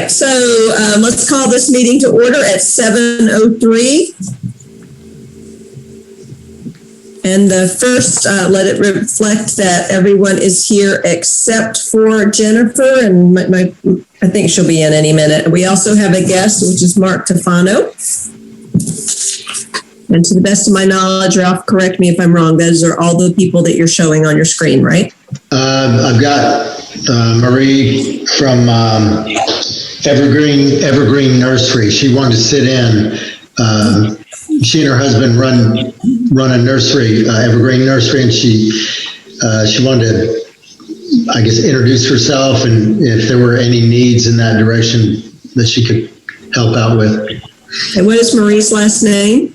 right, so let's call this meeting to order at 7:03. And the first, let it reflect that everyone is here except for Jennifer, and I think she'll be in any minute. We also have a guest, which is Mark Tofano. And to the best of my knowledge, Ralph, correct me if I'm wrong, those are all the people that you're showing on your screen, right? I've got Marie from Evergreen Nursery. She wanted to sit in. She and her husband run a nursery, Evergreen Nursery, and she wanted to, I guess, introduce herself and if there were any needs in that direction that she could help out with. And what is Marie's last name?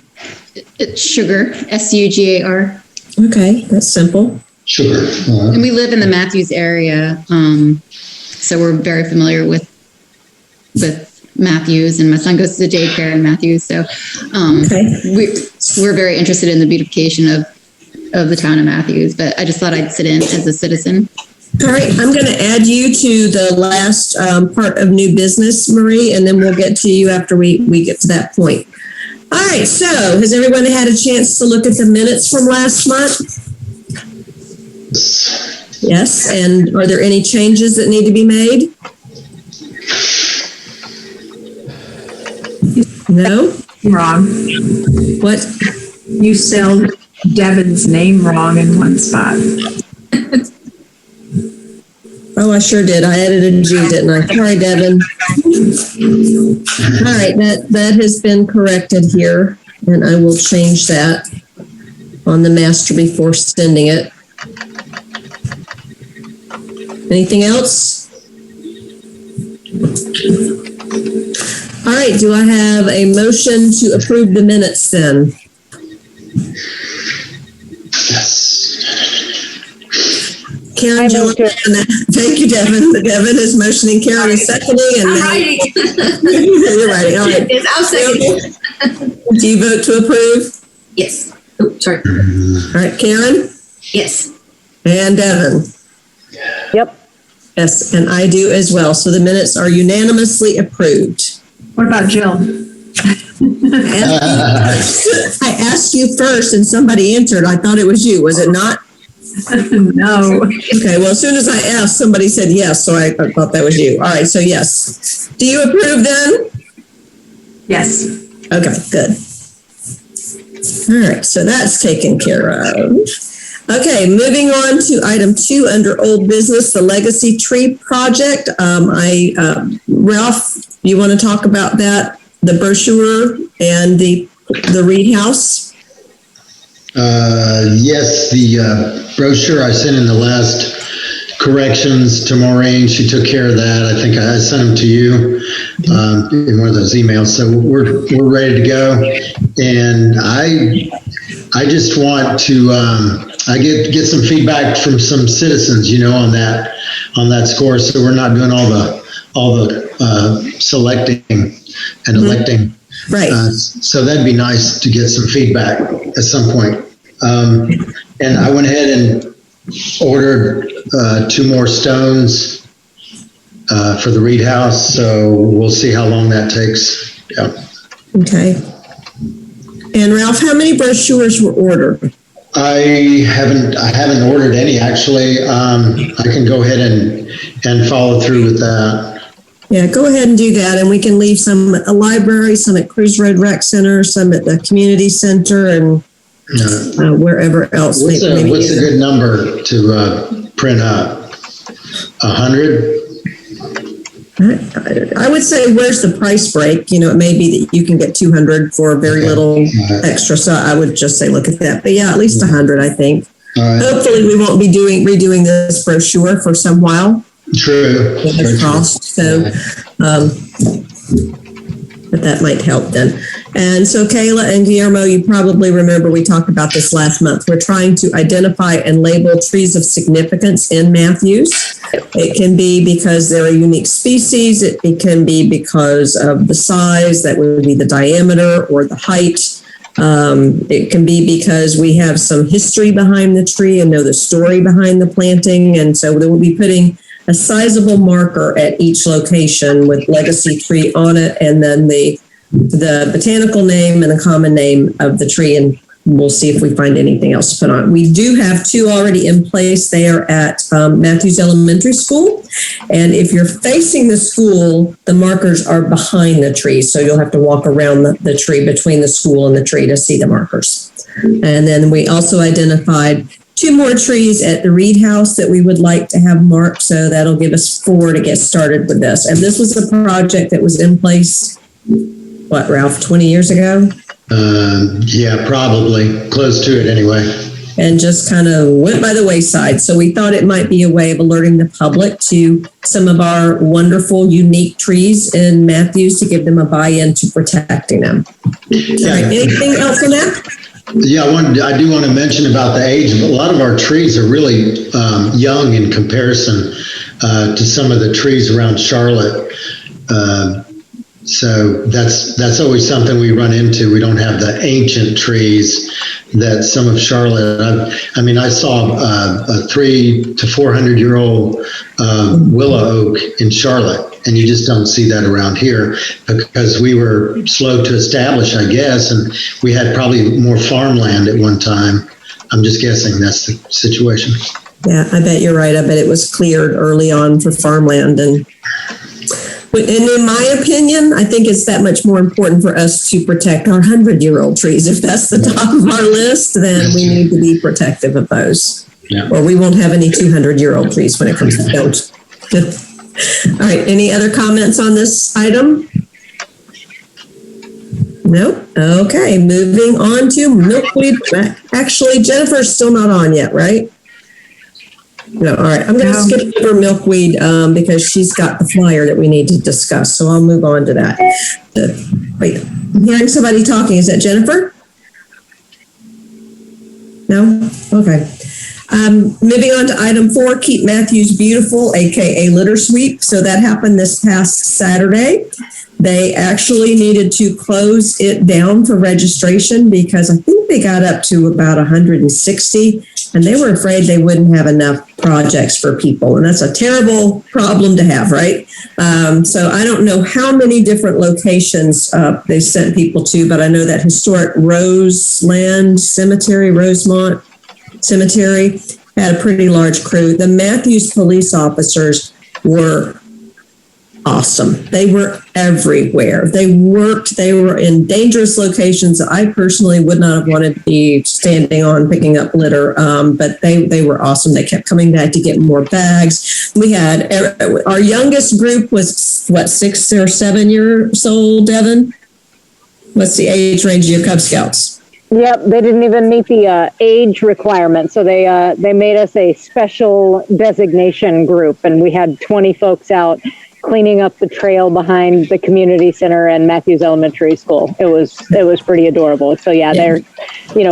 It's Sugar, S-U-G-A-R. Okay, that's simple. Sugar. And we live in the Matthews area, so we're very familiar with Matthews, and my son goes to the daycare in Matthews, so we're very interested in the beautification of the town of Matthews, but I just thought I'd sit in as a citizen. All right, I'm going to add you to the last part of new business, Marie, and then we'll get to you after we get to that point. All right, so has everyone had a chance to look at the minutes from last month? Yes, and are there any changes that need to be made? No? Wrong. What? You spelled Devin's name wrong in one spot. Oh, I sure did. I added a G, didn't I? Sorry, Devin. All right, that has been corrected here, and I will change that on the master before sending it. Anything else? All right, do I have a motion to approve the minutes then? Yes. Karen, thank you, Devin. Devin is motioning, Karen is seconding, and I'm now writing. you're writing. All right. Yes, I'll second. Do you vote to approve? Yes. Oh, sorry. All right, Karen Yes. and Devin. Yep. Yes, and I do as well. So the minutes are unanimously approved. What about Jill? I asked you first, and somebody answered. I thought it was you. Was it not? No. Okay, well, as soon as I asked, somebody said yes, so I thought that was you. All right, so yes. Do you approve then? Yes. Okay, good. All right, so that's taken care of. Okay, moving on to item 2 under old business, the Legacy Tree Project. Ralph, you want to talk about that, the brochure and the Reed House? Yes, the brochure I sent in the last corrections to Maureen. She took care of that. I think I sent them to you in one of those emails. So we're ready to go. And I just want to I get some feedback from some citizens, on that score. So we're not doing all the selecting and electing. Right. So that'd be nice to get some feedback at some point. And I went ahead and ordered 2 more stones for the Reed House. So we'll see how long that takes. Yeah. Okay. And Ralph, how many brochures were ordered? I haven't ordered any actually. I can go ahead and follow through with that. Yeah, go ahead and do that, and we can leave some at the library, some at Cruise Road Rec Center, some at the community center, and wherever else. What's a good number to print up? 100? I would say, where's the price break? It may be that you can get 200 for very little extra, so I would just say look at that. But yeah, at least 100, I think. Right. Hopefully, we won't be redoing this brochure for some while. True. So, but that might help then. And so Kayla and Guillermo, you probably remember we talked about this last month. We're trying to identify and label trees of significance in Matthews. It can be because they're a unique species. It can be because of the size, that would be the diameter or the height. It can be because we have some history behind the tree and know the story behind the planting. And so we'll be putting a sizable marker at each location with legacy tree on it, and then the botanical name and the common name of the tree, and we'll see if we find anything else to put on. We do have 2 already in place. They are at Matthews Elementary School. And if you're facing the school, the markers are behind the tree. So you'll have to walk around the tree between the school and the tree to see the markers. And then we also identified 2 more trees at the Reed House that we would like to have marked. So that'll give us 4 to get started with this. And this was a project that was in place, what, Ralph, 20 years ago? Yeah, probably close to it anyway. And just kind of went by the wayside. So we thought it might be a way of alerting the public to some of our wonderful, unique trees in Matthews to give them a buy-in to protecting them. Yeah. All right, anything else on that? Yeah, I do want to mention about the age. A lot of our trees are really young in comparison to some of the trees around Charlotte. So that's always something we run into. We don't have the ancient trees that some of Charlotte. I saw a 300 to 400 year old willow oak in Charlotte, and you just don't see that around here because we were slow to establish, I guess, and we had probably more farmland at one time. I'm just guessing that's the situation. Yeah, I bet you're right. I bet it was cleared early on for farmland. And in my opinion, I think it's that much more important for us to protect our 100-year-old trees. If that's the top of our list, then we need to be protective of those. Yeah. Or we won't have any 200-year-old trees when it comes to those. All right, any other comments on this item? No? Okay, moving on to milkweed. Actually, Jennifer's still not on yet, right? No, all right. I'm going to skip over milkweed because she's got the flyer that we need to discuss. So I'll move on to that. Wait, I'm hearing somebody talking. Is that Jennifer? No? Okay. Moving on to item 4, Keep Matthews Beautiful, aka litter sweep. So that happened this past Saturday. They actually needed to close it down for registration because I think they got up to about 160 and they were afraid they wouldn't have enough projects for people. And that's a terrible problem to have, right? So I don't know how many different locations they sent people to, but I know that historic Rosemont Cemetery had a pretty large crew. The Matthews police officers were awesome. They were everywhere. They were in dangerous locations that I personally would not have wanted to be standing on picking up litter, but they were awesome. They kept coming back to get more bags. We had, our youngest group was, 6 or 7 years old, Devin? What's the age range of your Cub Scouts? Yep, they didn't even meet the age requirement, so they made us a special designation group, and we had 20 folks out cleaning up the trail behind the community center and Matthews Elementary School. It was pretty adorable. So yeah, they're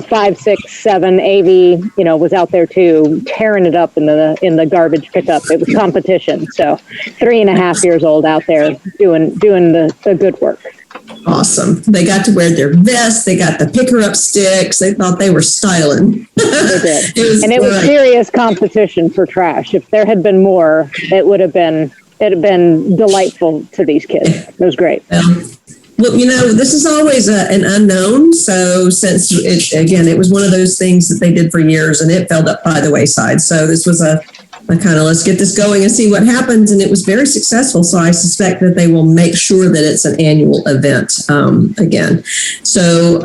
5, 6, 7. AV was out there too, tearing it up in the garbage pickup. It was competition. So 3.5 years old out there doing the good work. Awesome. They got to wear their vests. They got the picker up sticks. They thought they were styling. They did. It was serious competition for trash. If there had been more, it'd have been delightful to these kids. It was great. Well, this is always an unknown. So since it was one of those things that they did for years and it fell up by the wayside. So this was a kind of, let's get this going and see what happens. And it was very successful. So I suspect that they will make sure that it's an annual event again. So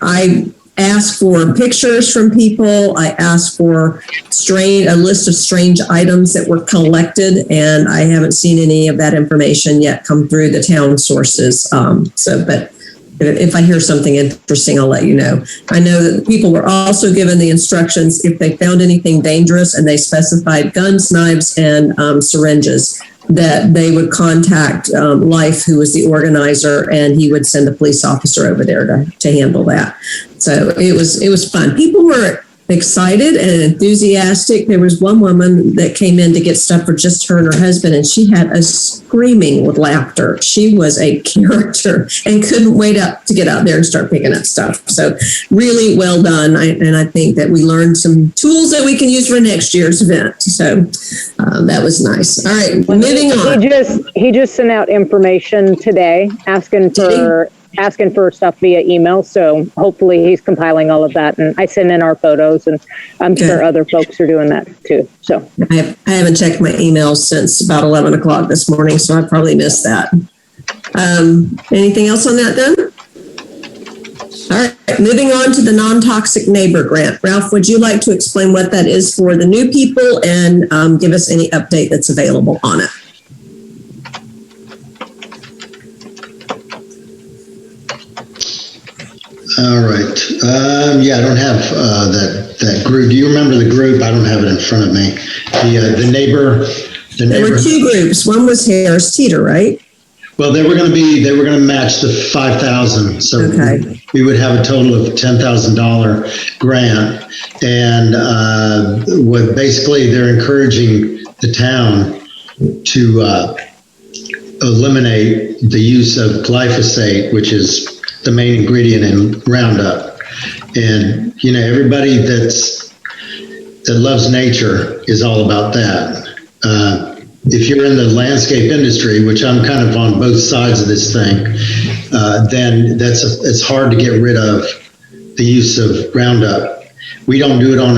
I asked for pictures from people. I asked for a list of strange items that were collected, and I haven't seen any of that information yet come through the town sources. But if I hear something interesting, I'll let you know. I know that people were also given the instructions if they found anything dangerous, and they specified guns, knives, and syringes, that they would contact Life, who was the organizer, and he would send a police officer over there to handle that. So it was fun. People were excited and enthusiastic. There was one woman that came in to get stuff for just her and her husband, and she had us screaming with laughter. She was a character and couldn't wait up to get out there and start picking up stuff. So really well done. And I think that we learned some tools that we can use for next year's event. So that was nice. All right, moving on. He just sent out information today asking for stuff via email. So hopefully he's compiling all of that. And I send in our photos, and I'm sure other folks are doing that too. So I haven't checked my emails since about 11 o'clock this morning, so I probably missed that. Anything else on that then? All right, moving on to the non-toxic neighbor grant. Ralph, would you like to explain what that is for the new people and give us any update that's available on it? All right. Yeah, I don't have that group. Do you remember the group? I don't have it in front of me. The neighbor. There were two groups. One was Harris Teeter, right? Well, they were going to match the 5,000. So okay. we would have a total of $10,000 grant. And what basically they're encouraging the town to eliminate the use of glyphosate, which is the main ingredient in Roundup. And, you know, everybody that loves nature is all about that. If you're in the landscape industry, which I'm kind of on both sides of this thing, then it's hard to get rid of the use of Roundup. We don't do it on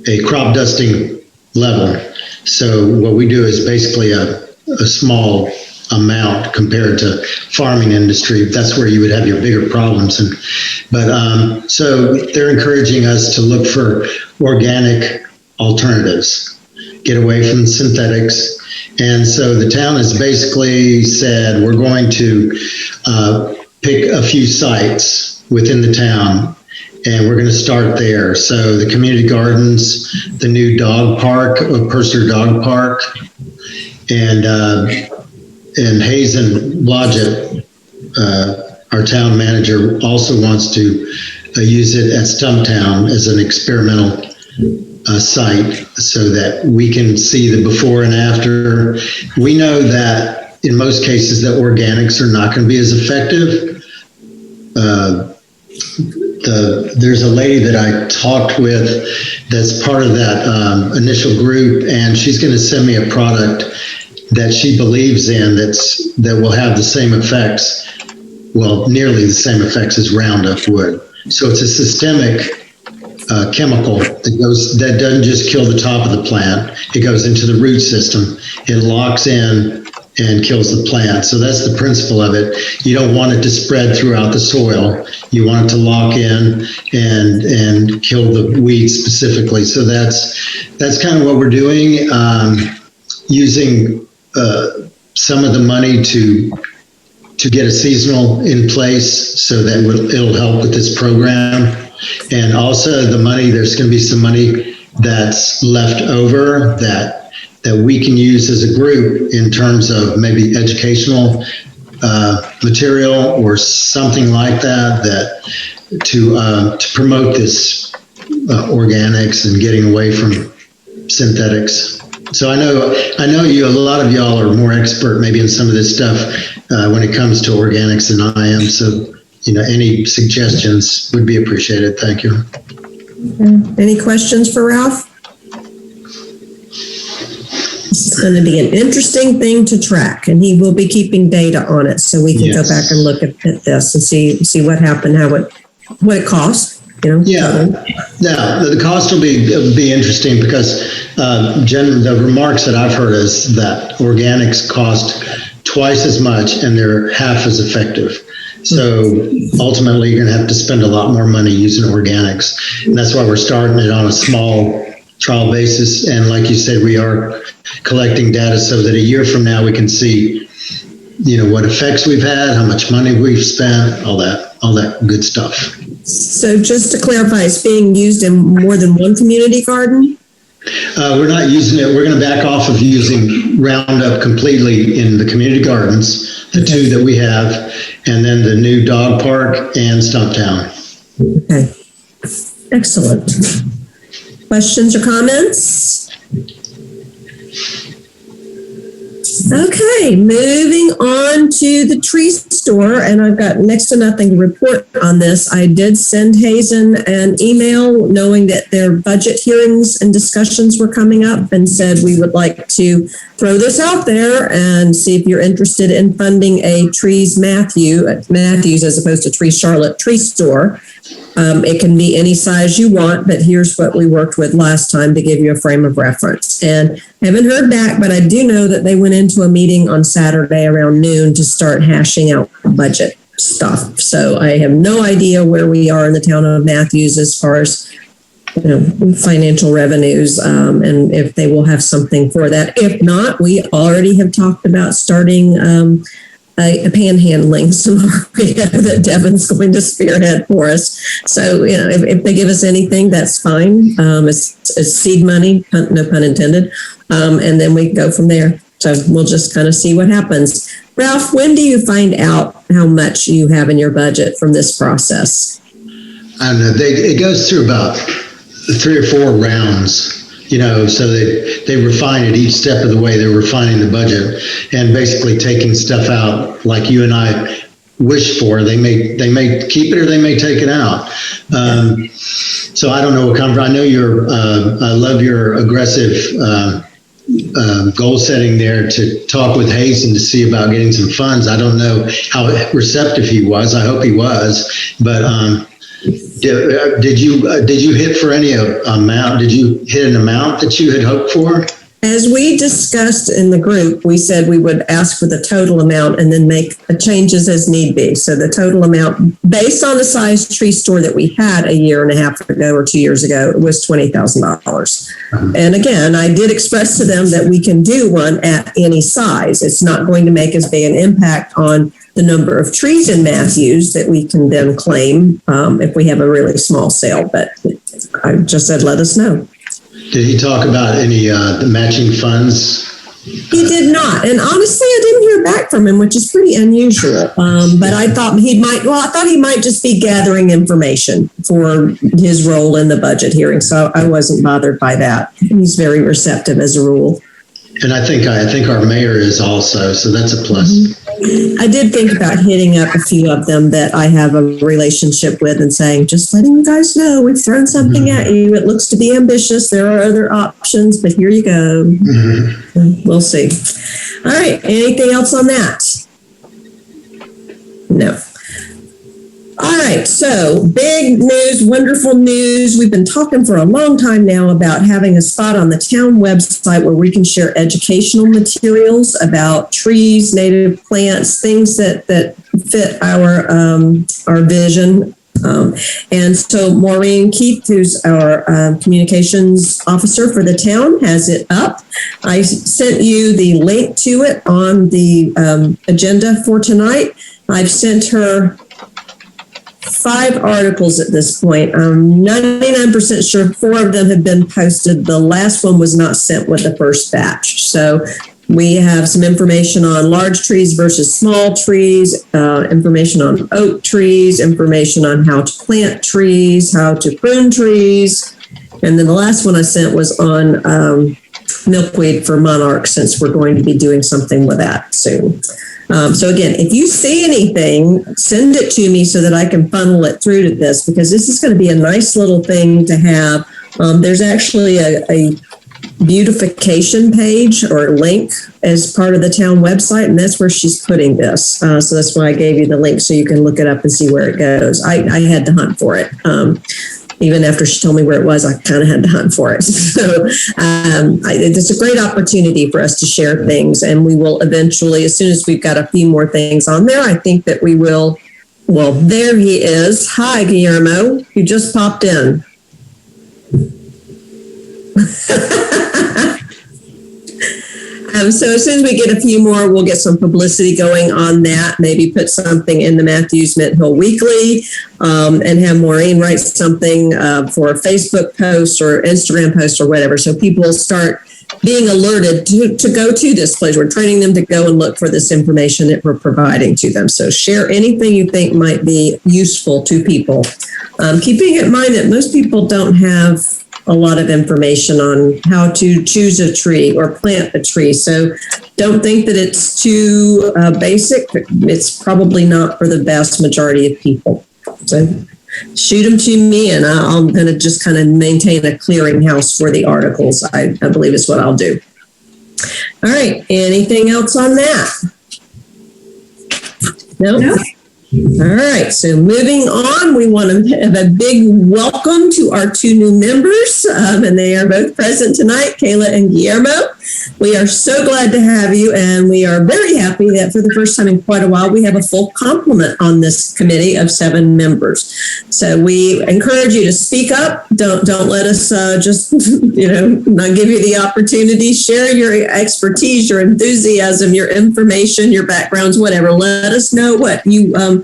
a crop dusting level. So what we do is basically a small amount compared to farming industry. That's where you would have your bigger problems. But so they're encouraging us to look for organic alternatives, get away from synthetics. And so the town has basically said, we're going to pick a few sites within the town, and we're going to start there. So the community gardens, the new dog park, Purser Dog Park, and Hazen Blodgett, our town manager, also wants to use it at Stumptown as an experimental site so that we can see the before and after. We know that in most cases that organics are not going to be as effective. There's a lady that I talked with that's part of that initial group, and she's going to send me a product that she believes in that will have the same effects, well, nearly the same effects as Roundup would. So it's a systemic chemical that doesn't just kill the top of the plant. It goes into the root system. It locks in and kills the plant. So that's the principle of it. You don't want it to spread throughout the soil. You want it to lock in and kill the weeds specifically. So that's kind of what we're doing, using some of the money to get a seasonal in place so that it'll help with this program. And also the money, there's going to be some money that's left over that we can use as a group in terms of maybe educational material or something like that to promote this organics and getting away from synthetics. So I know a lot of y'all are more expert maybe in some of this stuff when it comes to organics than I am. So, you know, any suggestions would be appreciated. Thank you. Any questions for Ralph? It's going to be an interesting thing to track, and he will be keeping data on it, so we can go back and look at this and see what happened, what it costs. You know? Yeah, the cost will be interesting because the remarks that I've heard is that organics cost twice as much and they're half as effective. So ultimately, you're going to have to spend a lot more money using organics, and that's why we're starting it on a small trial basis. And like you said, we are collecting data so that a year from now we can see, you know, what effects we've had, how much money we've spent, all that good stuff. So just to clarify, it's being used in more than one community garden? We're not using it. We're going to back off of using Roundup completely in the community gardens, the two that we have, and then the new dog park and Stumptown. Okay. Excellent. Questions or comments? Okay, moving on to the tree store, and I've got next to nothing to report on this. I did send Hazen an email knowing that their budget hearings and discussions were coming up and said we would like to throw this out there and see if you're interested in funding a Trees Matthews as opposed to Trees Charlotte tree store. It can be any size you want, but here's what we worked with last time to give you a frame of reference. And I haven't heard back, but I do know that they went into a meeting on Saturday around noon to start hashing out budget stuff. So I have no idea where we are in the town of Matthews as far as financial revenues, and if they will have something for that. If not, we already have talked about starting a panhandling scenario that Devin's going to spearhead for us. So, if they give us anything, that's fine. It's seed money, no pun intended. And then we go from there. So we'll just kind of see what happens. Ralph, when do you find out how much you have in your budget from this process? I don't know. It goes through about 3 or 4 rounds. So they refine it each step of the way. They're refining the budget and basically taking stuff out like you and I wish for. They may keep it or they may take it out. So I don't know what kind of. I know I love your aggressive goal setting there to talk with Hazen to see about getting some funds. I don't know how receptive he was. I hope he was, but. Did you hit for any amount? Did you hit an amount that you had hoped for? As we discussed in the group, we said we would ask for the total amount and then make changes as need be. So the total amount, based on the size tree store that we had a year and a half ago or 2 years ago, was $20,000. And again, I did express to them that we can do one at any size. It's not going to make as big an impact on the number of trees in Matthews that we can then claim if we have a really small sale. But I just said, let us know. Did he talk about any the matching funds? He did not. And honestly, I didn't hear back from him, which is pretty unusual. But I thought he might just be gathering information for his role in the budget hearing. So I wasn't bothered by that. He's very receptive as a rule. And I think our mayor is also, so that's a plus. I did think about hitting up a few of them that I have a relationship with and saying, just letting you guys know, we've thrown something at you. It looks to be ambitious. There are other options, but here you go. We'll see. All right. Anything else on that? No. All right, so big news, wonderful news. We've been talking for a long time now about having a spot on the town website where we can share educational materials about trees, native plants, things that fit our vision. And so Maureen Keith, who's our communications officer for the town, has it up. I sent you the link to it on the agenda for tonight. I've sent her 5 articles at this point. I'm 99% sure 4 of them have been posted. The last one was not sent with the first batch. So we have some information on large trees versus small trees, information on oak trees, information on how to plant trees, how to prune trees. And then the last one I sent was on milkweed for monarch, since we're going to be doing something with that soon. So again, if you see anything, send it to me so that I can funnel it through to this, because this is going to be a nice little thing to have. There's actually a beautification page or link as part of the town website, and that's where she's putting this. So that's why I gave you the link so you can look it up and see where it goes. I had to hunt for it. Even after she told me where it was, I kind of had to hunt for it. So it's a great opportunity for us to share things. And we will eventually, as soon as we've got a few more things on there, I think that we will. Well, there he is. Hi, Guillermo. You just popped in. So as soon as we get a few more, we'll get some publicity going on that. Maybe put something in the Matthews Mint Hill Weekly, and have Maureen write something for a Facebook post or Instagram post or whatever. So people start being alerted to go to this place. We're training them to go and look for this information that we're providing to them. So share anything you think might be useful to people. Keeping in mind that most people don't have a lot of information on how to choose a tree or plant a tree. So don't think that it's too basic. It's probably not for the vast majority of people. So shoot them to me, and I'm going to just kind of maintain a clearinghouse for the articles. I believe is what I'll do. All right. Anything else on that? No? All right. So moving on, we want to have a big welcome to our two new members, and they are both present tonight, Kayla and Guillermo. We are so glad to have you, and we are very happy that for the first time in quite a while, we have a full complement on this committee of 7 members. So we encourage you to speak up. Don't let us just, not give you the opportunity. Share your expertise, your enthusiasm, your information, your backgrounds, whatever. Let us know what you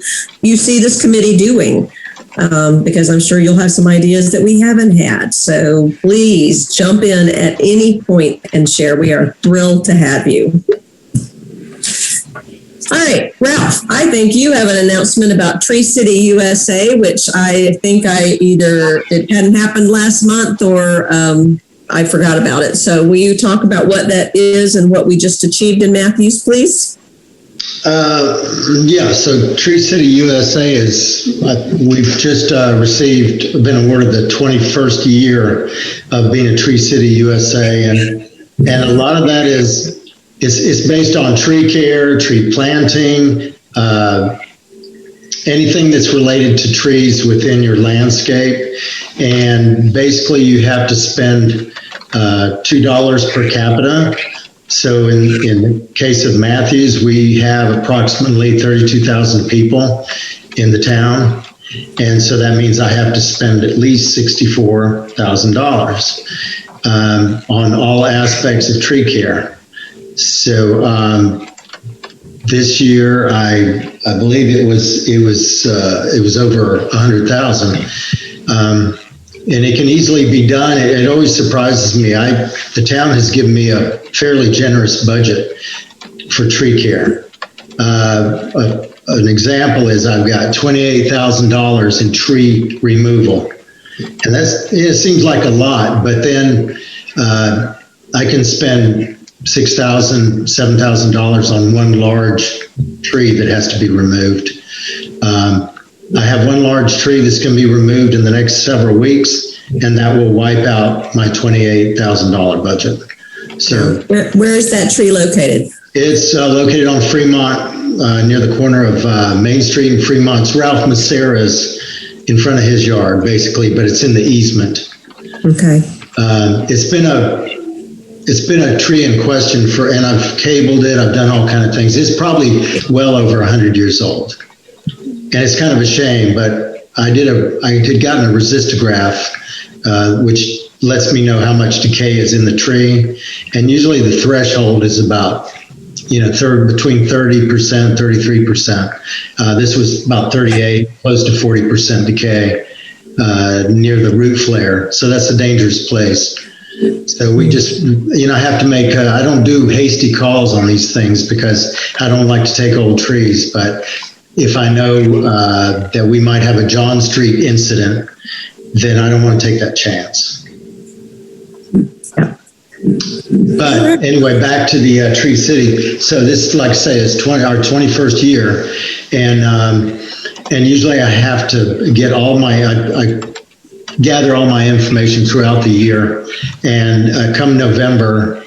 see this committee doing. Because I'm sure you'll have some ideas that we haven't had. So please jump in at any point and share. We are thrilled to have you. All right, Ralph, I think you have an announcement about Tree City USA, which I think it hadn't happened last month or I forgot about it. So will you talk about what that is and what we just achieved in Matthews, please? So Tree City USA we've just been awarded the 21st year of being a Tree City USA, and a lot of that is based on tree care, tree planting, anything that's related to trees within your landscape, and basically you have to spend $2 per capita. So in the case of Matthews, we have approximately 32,000 people in the town. And so that means I have to spend at least $64,000 on all aspects of tree care. So this year, I believe it was over 100,000. And it can easily be done. It always surprises me. The town has given me a fairly generous budget for tree care. An example is I've got $28,000 in tree removal. And it seems like a lot, but then I can spend $6,000, $7,000 on one large tree that has to be removed. I have one large tree that's going to be removed in the next several weeks, and that will wipe out my $28,000 budget. So, where is that tree located? It's located on Fremont, near the corner of Main Street and Fremont. It's Ralph Macera's in front of his yard, basically, but it's in the easement. Okay. It's been a tree in question and I've cabled it. I've done all kinds of things. It's probably well over 100 years old. And it's kind of a shame, but I had gotten a resistograph, which lets me know how much decay is in the tree. And usually the threshold is about, between 30%, 33%. This was about 38, close to 40% decay near the root flare. So that's a dangerous place. So we just, have to make, I don't do hasty calls on these things because I don't like to take old trees, but if I know that we might have a John Street incident, then I don't want to take that chance. But anyway, back to the Tree City. So this, like I say, is our 21st year, and usually I have to get I gather all my information throughout the year, and come November,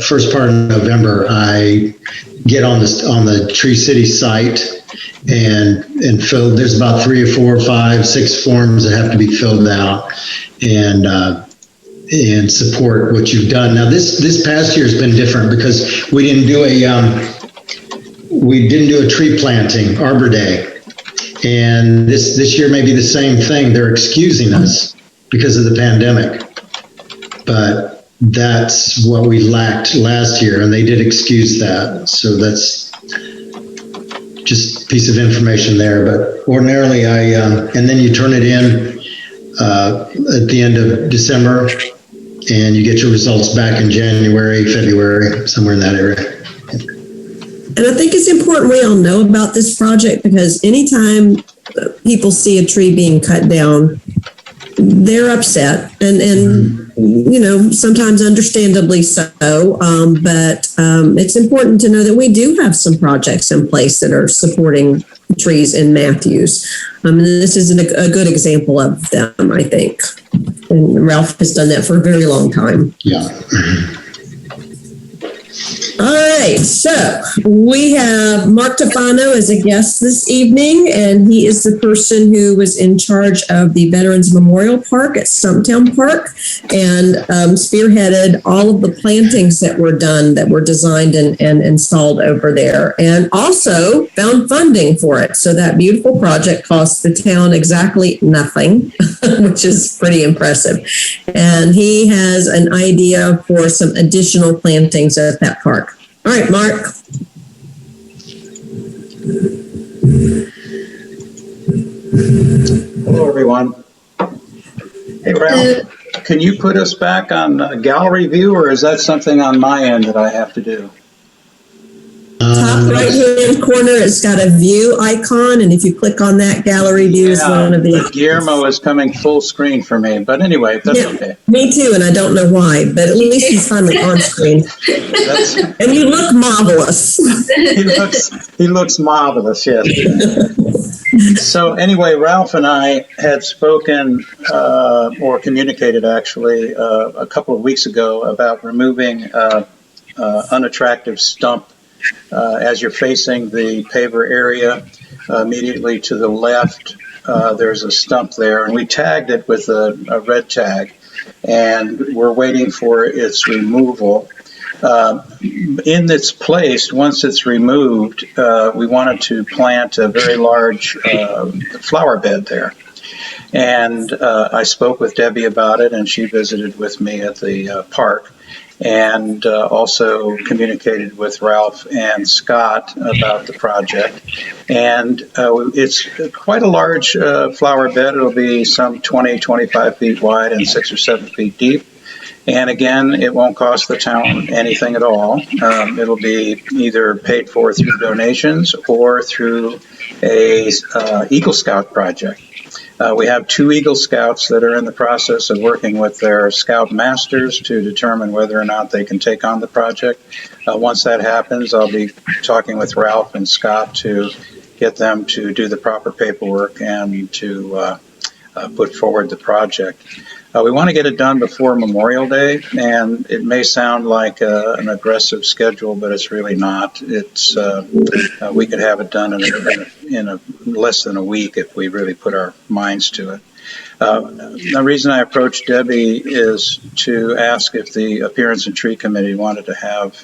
first part of November, I get on the Tree City site and fill. There's about 3 or 4 or 5, 6 forms that have to be filled out and support what you've done. Now this past year has been different because we didn't do a tree planting, Arbor Day. And this year may be the same thing. They're excusing us because of the pandemic. But that's what we lacked last year, and they did excuse that. So that's just a piece of information there. But ordinarily, and then you turn it in at the end of December, and you get your results back in January, February, somewhere in that area. And I think it's important we all know about this project, because anytime people see a tree being cut down, they're upset, and you know, sometimes understandably so. But it's important to know that we do have some projects in place that are supporting trees in Matthews. And this is a good example of them, I think. And Ralph has done that for a very long time. Yeah. All right, so we have Mark Tofano as a guest this evening, and he is the person who was in charge of the Veterans Memorial Park at Stumptown Park, and spearheaded all of the plantings that were done, that were designed and installed over there, and also found funding for it. So that beautiful project cost the town exactly nothing, which is pretty impressive. And he has an idea for some additional plantings at that park. All right, Mark. Hello, everyone. Hey, Ralph, can you put us back on gallery view, or is that something on my end that I have to do? Top right-hand corner, it's got a view icon, and if you click on that, gallery view is one of the... Guillermo is coming full screen for me, but anyway, that's okay. Me too, and I don't know why, but at least he's finally on screen. And you look marvelous. He looks marvelous, yes. So anyway, Ralph and I had spoken, or communicated actually, a couple of weeks ago about removing unattractive stump as you're facing the paver area. Immediately to the left, there's a stump there, and we tagged it with a red tag, and we're waiting for its removal. In its place, once it's removed, we wanted to plant a very large flower bed there. And I spoke with Debbie about it, and she visited with me at the park, and also communicated with Ralph and Scott about the project. And it's quite a large flower bed. It'll be some 20, 25 feet wide and 6 or 7 feet deep. And again, it won't cost the town anything at all. It'll be either paid for through donations or through a Eagle Scout project. We have 2 Eagle Scouts that are in the process of working with their Scout Masters to determine whether or not they can take on the project. Once that happens, I'll be talking with Ralph and Scott to get them to do the proper paperwork and to put forward the project. We want to get it done before Memorial Day, and it may sound like an aggressive schedule, but it's really not. It's we could have it done in a less than a week if we really put our minds to it. The reason I approached Debbie is to ask if the Appearance and Tree Committee wanted to have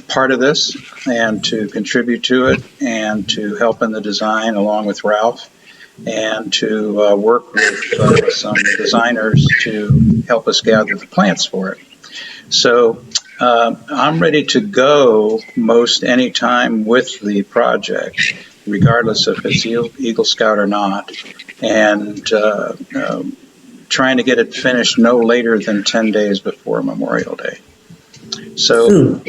part of this and to contribute to it and to help in the design along with Ralph, and to work with some designers to help us gather the plants for it. So I'm ready to go most any time with the project, regardless if it's Eagle Scout or not, and trying to get it finished no later than 10 days before Memorial Day. So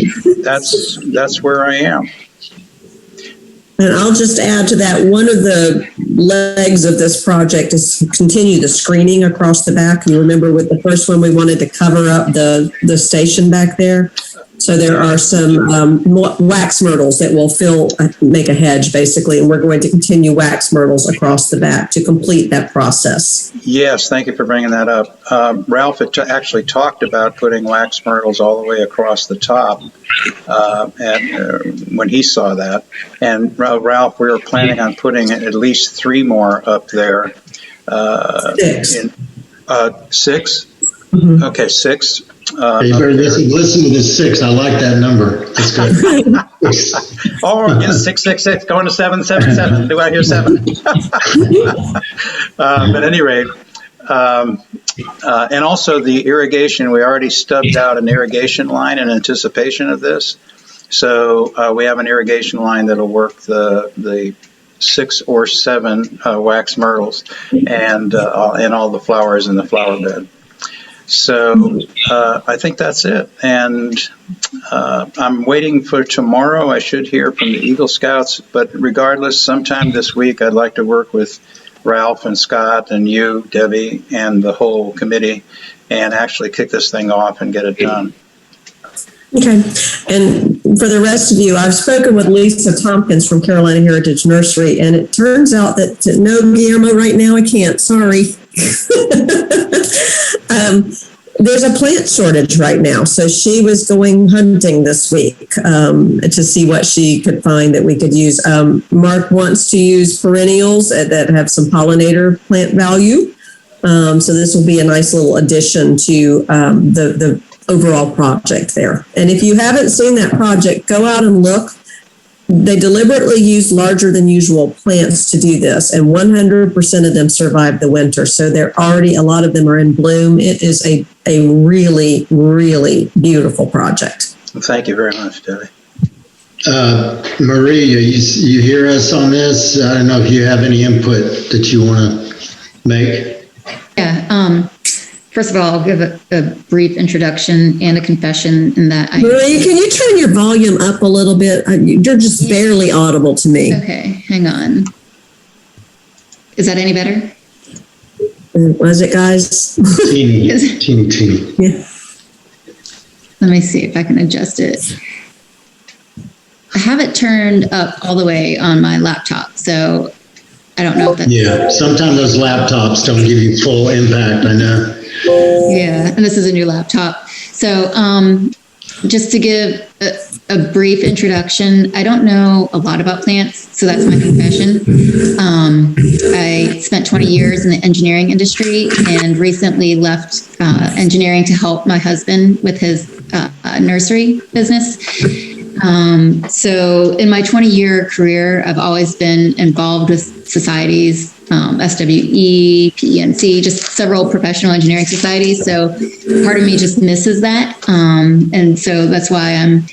that's where I am. And I'll just add to that, one of the legs of this project is to continue the screening across the back. You remember with the first one, we wanted to cover up the station back there. So there are some wax myrtles that will make a hedge basically, and we're going to continue wax myrtles across the back to complete that process. Yes, thank you for bringing that up. Ralph had actually talked about putting wax myrtles all the way across the top when he saw that. And Ralph, we were planning on putting at least 3 more up there. 6. 6? Mm-hmm. Okay, 6. You better listen to this 6. I like that number. That's good. Oh, yes, 666, going to 777. Do I hear 7? But at any rate, and also the irrigation, we already stubbed out an irrigation line in anticipation of this. So we have an irrigation line that'll work the 6 or 7 wax myrtles and all the flowers in the flower bed. So I think that's it. And I'm waiting for tomorrow. I should hear from the Eagle Scouts. But regardless, sometime this week, I'd like to work with Ralph and Scott and you, Debbie, and the whole committee and actually kick this thing off and get it done. Okay. And for the rest of you, I've spoken with Lisa Tompkins from Carolina Heritage Nursery, and it turns out that no, Guillermo, right now I can't. Sorry. There's a plant shortage right now. So she was going hunting this week to see what she could find that we could use. Mark wants to use perennials that have some pollinator plant value. So this will be a nice little addition to the overall project there. And if you haven't seen that project, go out and look. They deliberately use larger than usual plants to do this, and 100% of them survive the winter. So they're already, a lot of them are in bloom. It is a really, really beautiful project. Well, thank you very much, Debbie. Maria, you hear us on this? I don't know if you have any input that you want to make. Yeah. First of all, I'll give a brief introduction and a confession in that Marie, can you turn your volume up a little bit? You're just barely audible to me. Okay, hang on. Is that any better? Was it, guys? Teeny. Yeah. Let me see if I can adjust it. I have it turned up all the way on my laptop, so I don't know if that's... Yeah, sometimes those laptops don't give you full impact, I know. Yeah, and this is a new laptop. So just to give a brief introduction, I don't know a lot about plants, so that's my confession. I spent 20 years in the engineering industry and recently left engineering to help my husband with his nursery business. So in my 20-year career, I've always been involved with societies, SWE, PENC, just several professional engineering societies. So part of me just misses that. And so that's why I'm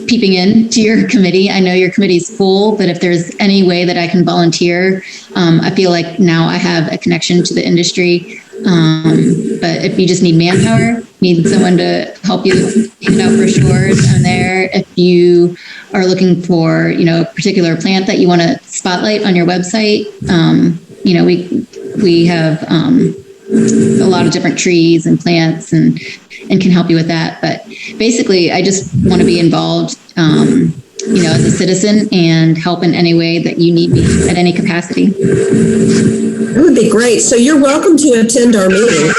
peeping into your committee. I know your committee's full, but if there's any way that I can volunteer, I feel like now I have a connection to the industry. But if you just need manpower, need someone to help you hand out brochures, I'm there. If you are looking for, a particular plant that you want to spotlight on your website, we have a lot of different trees and plants and can help you with that. But basically, I just want to be involved, as a citizen and help in any way that you need me at any capacity. That would be great. So you're welcome to attend our meeting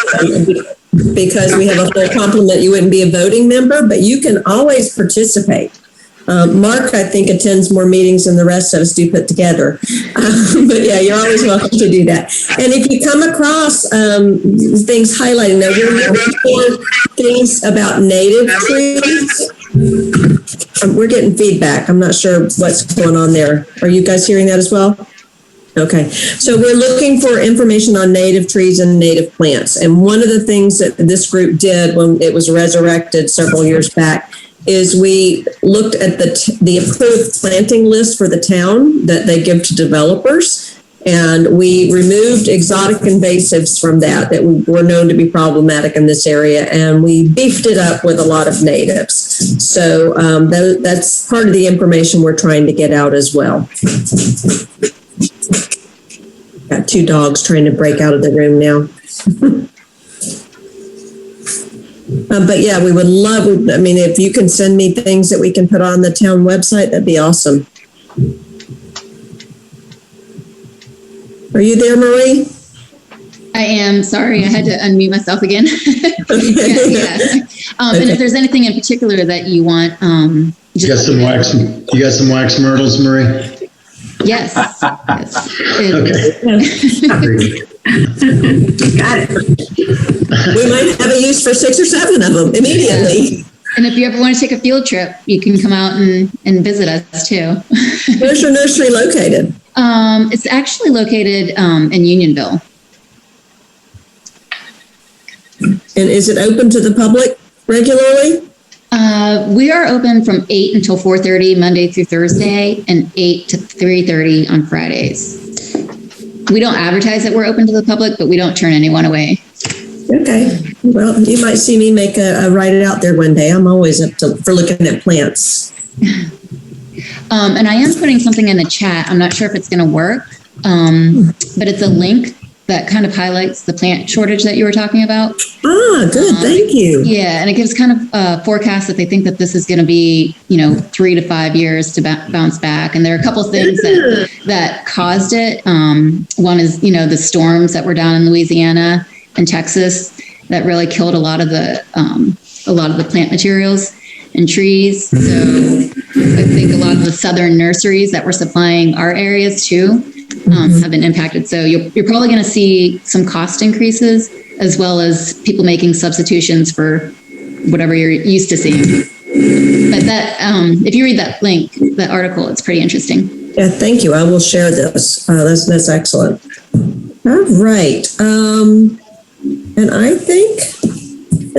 because we have a full complement. You wouldn't be a voting member, but you can always participate. Mark, I think, attends more meetings than the rest of us do put together. But yeah, you're always welcome to do that. And if you come across things highlighting, now we're looking for things about native trees. We're getting feedback. I'm not sure what's going on there. Are you guys hearing that as well? Okay, so we're looking for information on native trees and native plants. And one of the things that this group did when it was resurrected several years back is we looked at the approved planting list for the town that they give to developers. And we removed exotic invasives from that were known to be problematic in this area. And we beefed it up with a lot of natives. So that's part of the information we're trying to get out as well. Got two dogs trying to break out of the room now. But yeah, we would love, if you can send me things that we can put on the town website, that'd be awesome. Are you there, Marie? I am. Sorry, I had to unmute myself again. Yeah. And if there's anything in particular that you want, You got some wax myrtles, Marie? Yes. Okay. Got it. We might have a use for 6 or 7 of them immediately. Yeah. And if you ever want to take a field trip, you can come out and visit us too. Where's your nursery located? It's actually located in Unionville. And is it open to the public regularly? We are open from 8 until 4:30 Monday through Thursday and 8 to 3:30 on Fridays. We don't advertise that we're open to the public, but we don't turn anyone away. Okay. Well, you might see me make a write it out there one day. I'm always for looking at plants. And I am putting something in the chat. I'm not sure if it's going to work, but it's a link that kind of highlights the plant shortage that you were talking about. Ah, good. Thank you. Yeah, and it gives kind of a forecast that they think that this is going to be, 3 to 5 years to bounce back. And there are a couple of things that caused it. One is, the storms that were down in Louisiana and Texas that really killed a lot of the plant materials and trees. So I think a lot of the southern nurseries that were supplying our areas too have been impacted. So you're probably going to see some cost increases as well as people making substitutions for whatever you're used to seeing. But that, if you read that link, that article, it's pretty interesting. Yeah, thank you. I will share this. That's excellent. All right. And I think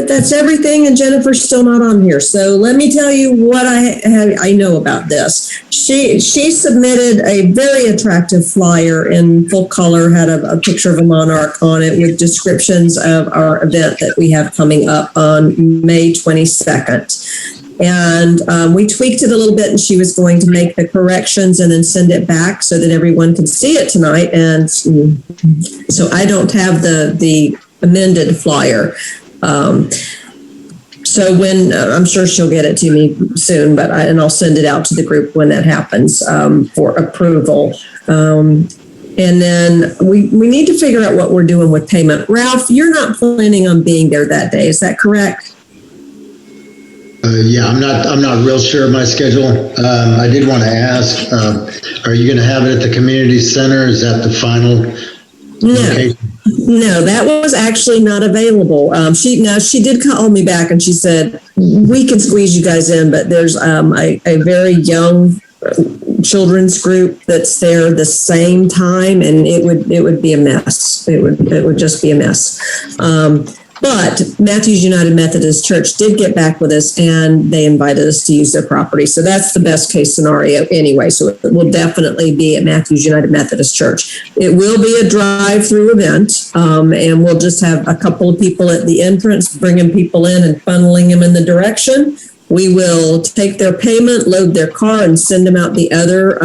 that's everything, and Jennifer's still not on here. So let me tell you what I know about this. She submitted a very attractive flyer in full color, had a picture of a monarch on it with descriptions of our event that we have coming up on May 22nd. And we tweaked it a little bit, and she was going to make the corrections and then send it back so that everyone can see it tonight. And so I don't have the amended flyer. So when I'm sure she'll get it to me soon, and I'll send it out to the group when that happens for approval. And then we need to figure out what we're doing with payment. Ralph, you're not planning on being there that day, is that correct? Yeah, I'm not real sure of my schedule. I did want to ask, are you going to have it at the community center? Is that the final location? No, that was actually not available. She did call me back and she said, we can squeeze you guys in, but there's a very young children's group that's there the same time, and it would be a mess. It would just be a mess. But Matthews United Methodist Church did get back with us, and they invited us to use their property. So that's the best case scenario anyway. So it will definitely be at Matthews United Methodist Church. It will be a drive-through event, and we'll just have a couple of people at the entrance bringing people in and funneling them in the direction. We will take their payment, load their car, and send them out the other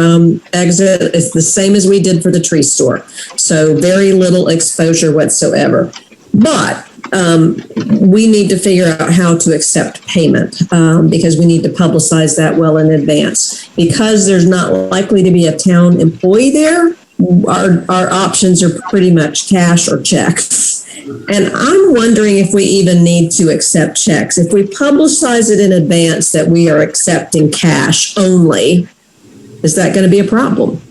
exit. It's the same as we did for the tree store. So very little exposure whatsoever. But we need to figure out how to accept payment because we need to publicize that well in advance. Because there's not likely to be a town employee there, our options are pretty much cash or checks. And I'm wondering if we even need to accept checks. If we publicize it in advance that we are accepting cash only, is that going to be a problem?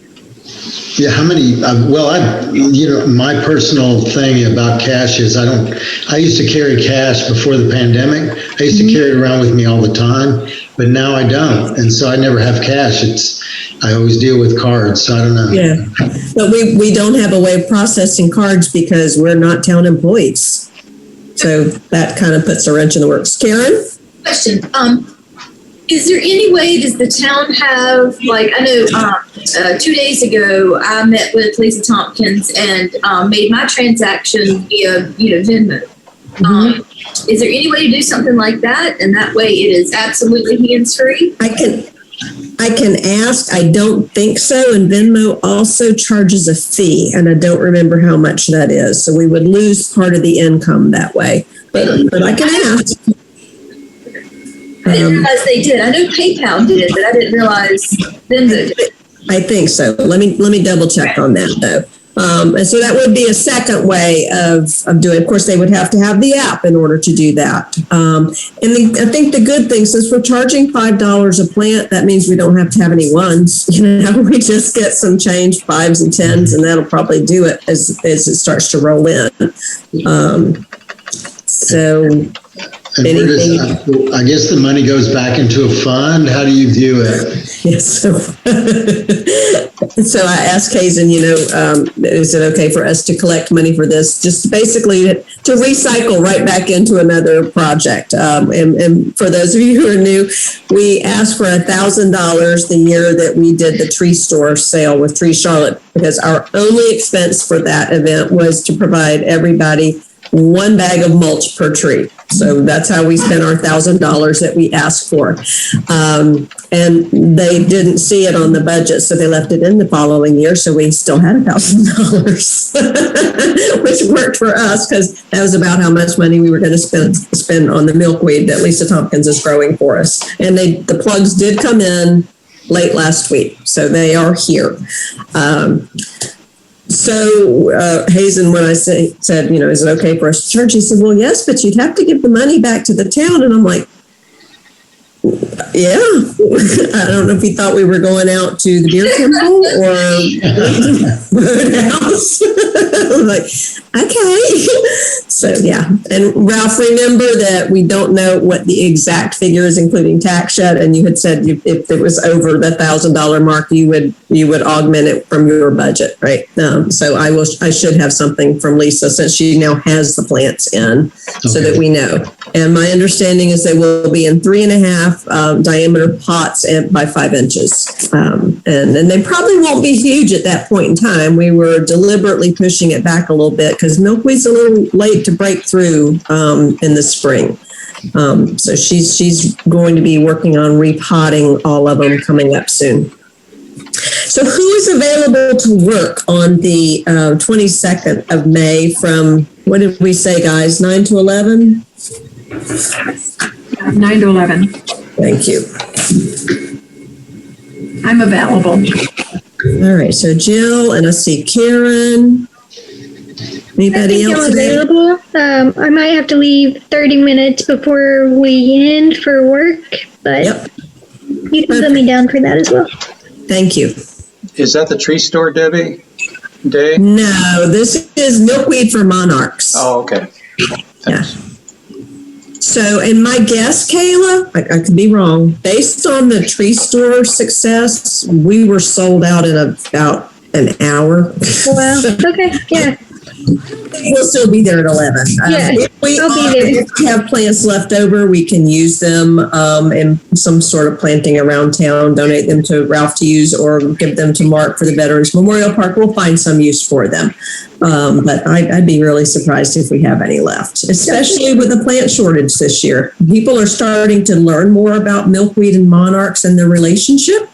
Yeah, how many? My personal thing about cash is I used to carry cash before the pandemic. I used to carry it around with me all the time, but now I don't, and so I never have cash. I always deal with cards, so I don't know. Yeah, but we don't have a way of processing cards because we're not town employees, so that kind of puts a wrench in the works. Karen? Question. Is there any way, does the town have, I know 2 days ago, I met with Lisa Tompkins and made my transaction via, Venmo. Is there any way to do something like that? And that way it is absolutely hands-free? I can ask. I don't think so. And Venmo also charges a fee, and I don't remember how much that is. So we would lose part of the income that way. But I can ask. I didn't realize they did. I know PayPal did, but I didn't realize Venmo did. I think so. Let me double check on that though. And so that would be a second way of doing it. Of course, they would have to have the app in order to do that. I think the good thing, since we're charging $5 a plant, that means we don't have to have any ones. We just get some change, 5s and 10s, and that'll probably do it as it starts to roll in. And I guess the money goes back into a fund. How do you view it? Yes. So I asked Hazen, is it okay for us to collect money for this? Just basically to recycle right back into another project. And for those of you who are new, we asked for $1,000 the year that we did the tree store sale with Tree Charlotte, because our only expense for that event was to provide everybody one bag of mulch per tree. So that's how we spent our $1,000 that we asked for. And they didn't see it on the budget, so they left it in the following year. So we still had $1,000, which worked for us because that was about how much money we were going to spend on the milkweed that Lisa Tompkins is growing for us. And the plugs did come in late last week, so they are here. So Hazen, when I said, is it okay for us to charge? He said, well, yes, but you'd have to give the money back to the town. And I'm like, yeah. I don't know if he thought we were going out to the beer temple or roadhouse. I'm like, okay. So yeah. And Ralph, remember that we don't know what the exact figure is, including tax yet. And you had said if it was over the $1,000 mark, you would augment it from your budget, right? So I should have something from Lisa since she now has the plants in, so that we know. And my understanding is they will be in 3.5 diameter pots by 5 inches. And they probably won't be huge at that point in time. We were deliberately pushing it back a little bit because milkweed's a little late to break through in the spring. So she's going to be working on repotting all of them coming up soon. So who is available to work on the 22nd of May from, what did we say, guys, 9 to 11? 9 to 11. Thank you. I'm available. All right, so Jill, and I see Karen. Anybody else I'm available. I might have to leave 30 minutes before we end for work, but you can put me down for that as well. Thank you. Is that the tree store, Debbie? Day? No, this is milkweed for monarchs. Oh, okay. Thanks. Yeah. So, and my guess, Kayla, I could be wrong, based on the tree store success, we were sold out in about an hour. Well, okay, yeah. We'll still be there at 11. Yeah, If we have plants left over, we can use them in some sort of planting around town, donate them to Ralph to use, or give them to Mark for the Veterans Memorial Park. We'll find some use for them. But I'd be really surprised if we have any left, especially with the plant shortage this year. People are starting to learn more about milkweed and monarchs and their relationship.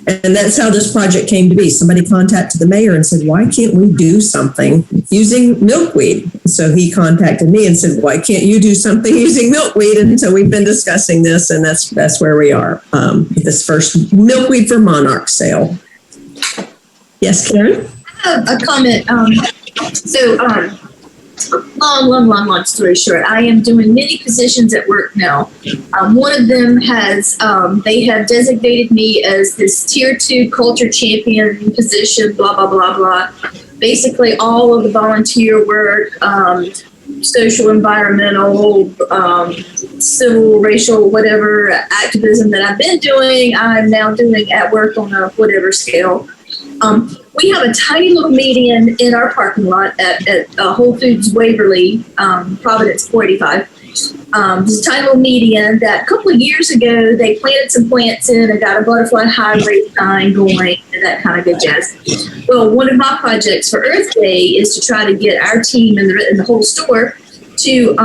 And that's how this project came to be. Somebody contacted the mayor and said, why can't we do something using milkweed? So he contacted me and said, why can't you do something using milkweed? And so we've been discussing this, and that's where we are. This first milkweed for monarch sale. Yes, Karen? I have a comment. Long story short, I am doing many positions at work now. One of them they have designated me as this tier 2 culture champion position, blah, blah, blah, blah. Basically all of the volunteer work, social, environmental, civil, racial, whatever activism that I've been doing, I'm now doing at work on a whatever scale. We have a tiny little median in our parking lot at Whole Foods Waverly, Providence 485. There's a tiny little median that a couple of years ago, they planted some plants in and got a butterfly highway sign going and that kind of good jazz. Well, one of my projects for Earth Day is to try to get our team in the whole store to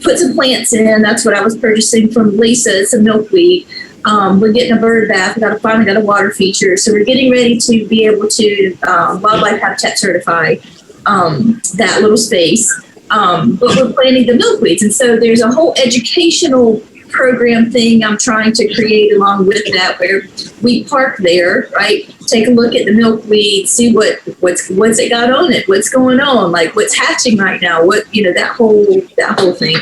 put some plants in. That's what I was purchasing from Lisa, some milkweed. We're getting a bird bath. We finally got a water feature. So we're getting ready to be able to wildlife habitat certify that little space. But we're planting the milkweeds. And so there's a whole educational program thing I'm trying to create along with that, where we park there, right? Take a look at the milkweed, see what's it got on it, what's going on, like what's hatching right now, that whole thing.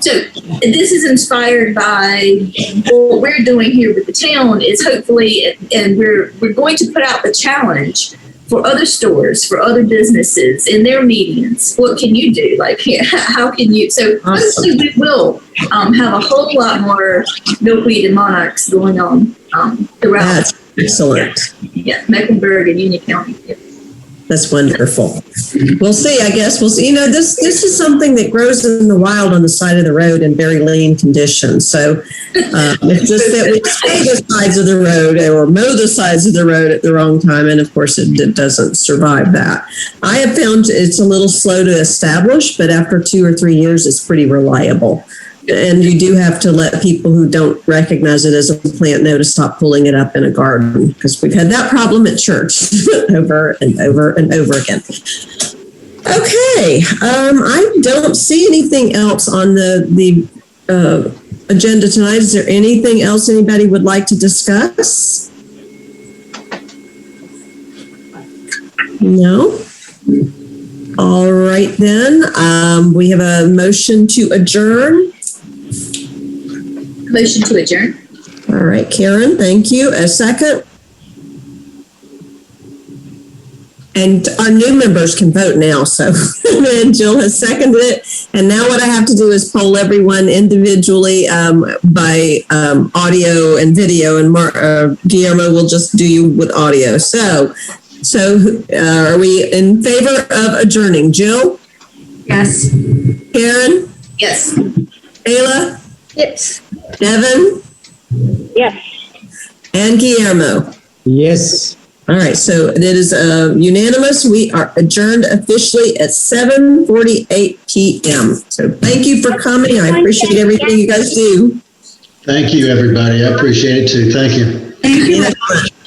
So this is inspired by what we're doing here with the town is hopefully, and we're going to put out the challenge for other stores, for other businesses in their medians. What can you do? Like, how can you? So hopefully we will have a whole lot more milkweed and monarchs going on throughout. That's excellent. Yeah, Mecklenburg and Union County. Yeah. That's wonderful. We'll see, I guess. We'll see. You know, this is something that grows in the wild on the side of the road in very lean conditions. So it's just that we spray the sides of the road or mow the sides of the road at the wrong time. And of course, it doesn't survive that. I have found it's a little slow to establish, but after 2 or 3 years, it's pretty reliable. And you do have to let people who don't recognize it as a plant know to stop pulling it up in a garden, because we've had that problem at church over and over and over again. Okay, I don't see anything else on the agenda tonight. Is there anything else anybody would like to discuss? No? All right then, we have a motion to adjourn. Motion to adjourn. All right, Karen, thank you. A second? And our new members can vote now, so and Jill has seconded it. And now what I have to do is poll everyone individually by audio and video, and Guillermo will just do you with audio. So are we in favor of adjourning? Jill? Yes. Karen? Yes. Ayla? Yes. Devin? Yes. And Guillermo? Yes. All right, so it is unanimous. We are adjourned officially at 7:48 p.m. So thank you for coming. I appreciate everything you guys do. Thank you, everybody. I appreciate it too. Thank you. Thank you. Thank you.